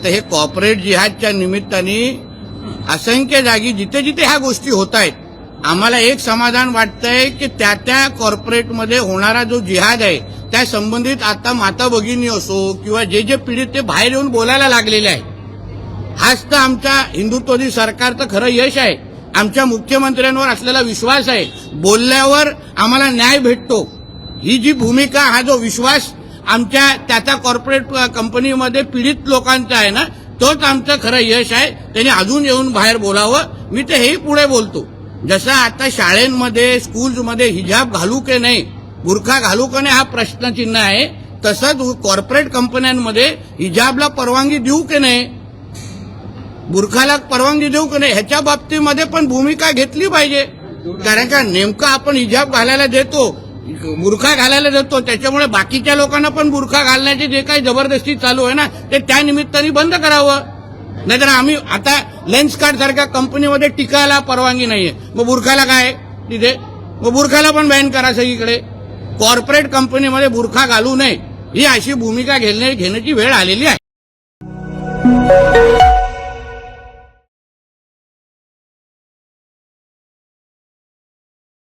आता हे कॉर्पोरेट जिहादच्या निमित्ताने असंख्य जागी जिथे जिथे ह्या गोष्टी होत आहेत, आम्हाला एक समाधान वाटतंय की त्या कॉर्पोरेटमध्ये होणारा जो जिहाद आहे त्या संबंधित आता माता भगिनी असो किंवा जे पीडित ते बाहेर येऊन बोलायला लागलेले आहे. हाच तर आमच्या हिंदुत्ववादी सरकारचं खरं यश आहे. आमच्या मुख्यमंत्र्यांवर असलेला विश्वास आहे. बोलल्यावर आम्हाला न्याय भेटतो. ही जी भूमिका, हा जो विश्वास आमच्या त्या कॉर्पोरेट कंपनीमध्ये पीडित लोकांचा आहे ना, तोच आमचं खरं यश आहे. त्यांनी अजून येऊन बाहेर बोलावं. मी तर हेही पुढे बोलतो, जसं आता शाळेमध्ये स्कूल्समध्ये हिजाब घालू की नाही, बुरखा घालू की नाही हा प्रश्नचिन्ह आहे, तसंच कॉर्पोरेट कंपन्यांमध्ये हिजाबला परवानगी देऊ की नाही, बुरखाला परवानगी देऊ की नाही, ह्याच्या बाबतीमध्ये पण भूमिका घेतली पाहिजे. कारण का नेमकं आपण हिजाब घालायला देतो, बुरखा घालायला देतो, त्याच्यामुळे बाकीच्या लोकांना पण बुरखा घालण्याची जे काही जबरदस्ती चालू आहे ना, ते त्या निमित्ताने बंद करावं. नाहीतर आम्ही आता लेन्सकार्ट सारख्या कंपनीमध्ये टिकायला परवानगी नाहीये, मग बुरखाला काय तिथे, मग बुरखाला पण बॅन करा सगळीकडे. कॉर्पोरेट कंपनीमध्ये बुरखा घालू नये ही अशी भूमिका घेण्याची वेळ आलेली आहे.